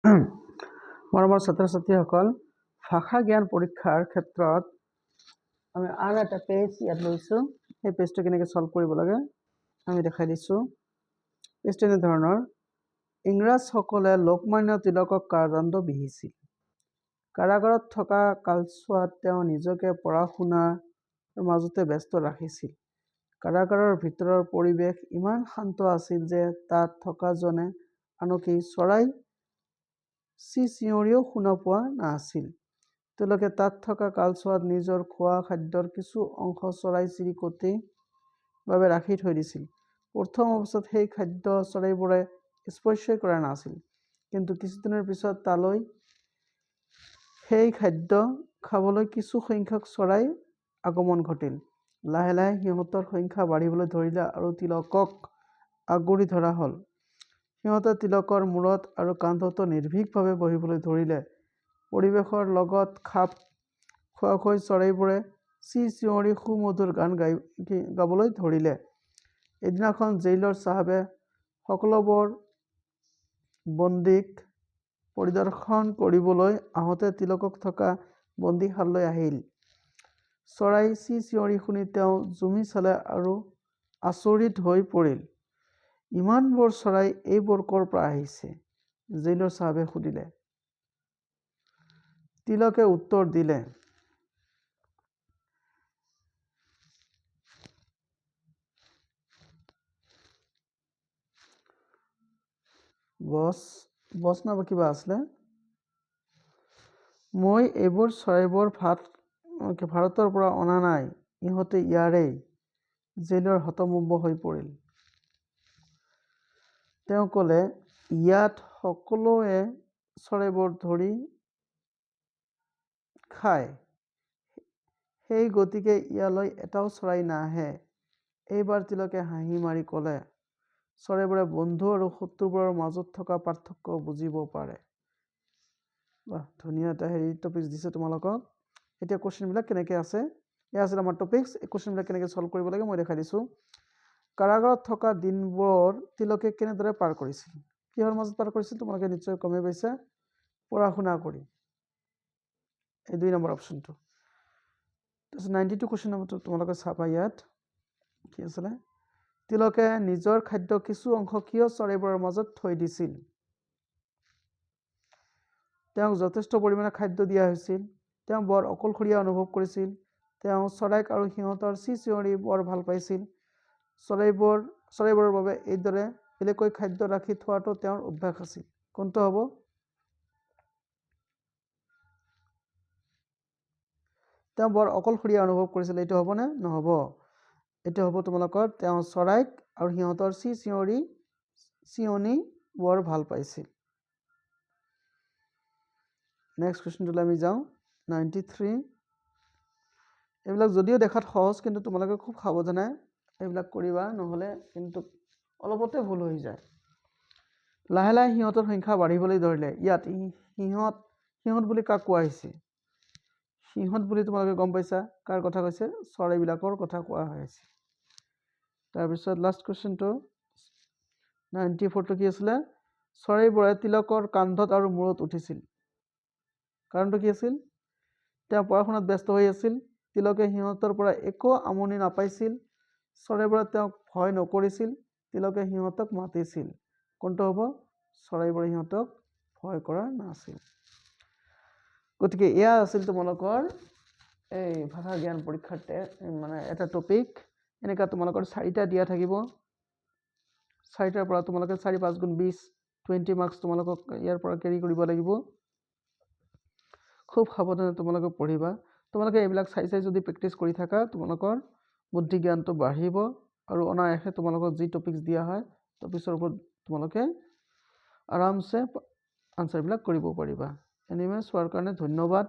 মৰমৰ ছাত্ৰ-ছাত্ৰীসকল, ভাষা জ্ঞান পৰীক্ষাৰ ক্ষেত্ৰত আমি আন এটা পেজ ইয়াত লৈছোঁ। সেই পেজটো কেনেকৈ সলভ কৰিব লাগে আমি দেখাই দিছোঁ। পেজটো এনেধৰণৰ: ইংৰাজসকলে লোকমান্য তিলকক কাৰাদণ্ড বিহিছিল। কাৰাগাৰত থকা কালছোৱাত তেওঁ নিজকে পঢ়া-শুনাৰ মাজতে ব্যস্ত ৰাখিছিল। কাৰাগাৰৰ ভিতৰৰ পৰিৱেশ ইমান শান্ত আছিল যে তাত থকাজনে আনকি চৰাই চিঞৰিও শুনা পোৱা নাছিল। তেওঁলোকে তাত থকা কালছোৱাত নিজৰ খোৱা খাদ্যৰ কিছু অংশ চৰাই-চিৰিকটিৰ বাবে ৰাখি থৈ দিছিল। প্ৰথম অৱস্থাত সেই খাদ্য চৰাইবোৰে স্পৰ্শই কৰা নাছিল, কিন্তু কিছুদিনৰ পিছত তালৈ সেই খাদ্য খাবলৈ কিছু সংখ্যক চৰাইৰ আগমন ঘটিল। লাহে লাহে সিহঁতৰ সংখ্যা বাঢ়িবলৈ ধৰিলে আৰু তিলকক আগুৰি ধৰা হ'ল। সিহঁতে তিলকৰ মূৰত আৰু কান্ধতো নিৰ্ভীকভাৱে বহিবলৈ ধৰিলে। পৰিৱেশৰ লগত খাপ খোৱাকৈ চৰাইবোৰে চিঞৰি সুমধুৰ গান গাবলৈ ধৰিলে। এদিনাখন জেইলৰ চাহাবে সকলোবোৰ বন্দীক পৰিদৰ্শন কৰিবলৈ আহোঁতে তিলকক থকা বন্দীশাললৈ আহিল। চৰাই চিঞৰি শুনি তেওঁ জুমি চালে আৰু আচৰিত হৈ পৰিল। ইমানবোৰ চৰাই, এইবোৰ ক'ৰ পৰা আহিছে? জেইলৰ চাহাবে সুধিলে। তিলকে উত্তৰ দিলে, বছ না কিবা আছিলে, মই এইবোৰ চৰাইবোৰ ভাৰতৰ পৰা অনা নাই, ইহঁতে ইয়াৰেই। জেইলৰ হতভম্ব হৈ পৰিল। তেওঁ ক'লে, ইয়াত সকলোৱে চৰাইবোৰ ধৰি খায়, সেই গতিকে ইয়ালৈ এটাও চৰাই নাহে। এইবাৰ তিলকে হাঁহি মাৰি ক'লে, চৰাইবোৰে বন্ধু আৰু শত্ৰুবোৰৰ মাজত থকা পাৰ্থক্য বুজিব পাৰে। বাহ, ধুনীয়া এটা টপিক্স দিছে তোমালোকক। এতিয়া কুৱেশ্যনবিলাক কেনেকৈ আছে, এয়া আছিল আমাৰ টপিক্স। এই কুৱেশ্যনবিলাক কেনেকৈ সলভ কৰিব লাগে মই দেখাই দিছোঁ। কাৰাগাৰত থকা দিনবোৰ তিলকে কেনেদৰে পাৰ কৰিছিল? কিহৰ মাজত পাৰ কৰিছিল তোমালোকে নিশ্চয় গমেই পাইছা, পঢ়া-শুনা কৰি। এই 2 নম্বৰ অপশ্যনটো। তাৰপিছত 92 কুৱেশ্যন নম্বৰটো তোমালোকে চাবা। ইয়াত কি আছিলে, তিলকে নিজৰ খাদ্য কিছু অংশ কিয় চৰাইবোৰৰ মাজত থৈ দিছিল? তেওঁক যথেষ্ট পৰিমাণে খাদ্য দিয়া হৈছিল। তেওঁ বৰ অকলশৰীয়া অনুভৱ কৰিছিল। তেওঁ চৰাইক আৰু সিহঁতৰ চিঞৰি বৰ ভাল পাইছিল। চৰাইবোৰৰ বাবে এইদৰে বেলেগকৈ খাদ্য ৰাখি থোৱাটো তেওঁৰ অভ্যাস আছিল। কোনটো হ'ব? তেওঁ বৰ অকলশৰীয়া অনুভৱ কৰিছিল, এইটো হ'বনে? নহ'ব। এইটো হ'ব তোমালোকৰ, তেওঁ চৰাইক আৰু সিহঁতৰ চিঞনি বৰ ভাল পাইছিল। নেক্সট কুৱেশ্যনটোলৈ আমি যাওঁ। 93। এইবিলাক যদিও দেখাত সহজ, কিন্তু তোমালোকে খুব সাৱধানে এইবিলাক কৰিবা, নহ'লে কিন্তু অলপতে ভুল হৈ যায়। লাহে লাহে সিহঁতৰ সংখ্যা বাঢ়িবলৈ ধৰিলে। ইয়াত সিহঁত বুলি কাক কোৱা হৈছে? সিহঁত বুলি তোমালোকে গম পাইছা কাৰ কথা কৈছে? চৰাইবিলাকৰ কথা কোৱা হৈছে। তাৰপিছত লাষ্ট কুৱেশ্যনটো 94টো কি আছিলে? চৰাইবোৰে তিলকৰ কান্ধত আৰু মূৰত উঠিছিল। কাৰণটো কি আছিল? তেওঁ পঢ়া-শুনাত ব্যস্ত হৈ আছিল। তিলকে সিহঁতৰ পৰা একো আমনি নাপাইছিল। চৰাইবোৰে তেওঁক ভয় নকৰিছিল। তিলকে সিহঁতক মাতিছিল। কোনটো হ'ব? চৰাইবোৰে সিহঁতক ভয় কৰা নাছিল। গতিকে এয়া আছিল তোমালোকৰ এই ভাষা জ্ঞান পৰীক্ষাৰ এটা টপিক। এনেকুৱা তোমালোকৰ 4টা দিয়া থাকিব। 4টাৰ পৰা তোমালোকে 4 × 5 = 20, 20 মাৰ্কছ তোমালোকক ইয়াৰ পৰা কেৰি কৰিব লাগিব। খুব সাৱধানে তোমালোকে পঢ়িবা। তোমালোকে এইবিলাক চাই যদি প্ৰেক্টিছ কৰি থাকা, তোমালোকৰ বুদ্ধি জ্ঞানটো বাঢ়িব আৰু অনায়াসে তোমালোকক যি টপিক্স দিয়া হয়, টপিক্সৰ ওপৰত তোমালোকে আৰামছে আনচাৰবিলাক কৰিব পাৰিবা। এনিৱে চোৱাৰ কাৰণে ধন্যবাদ।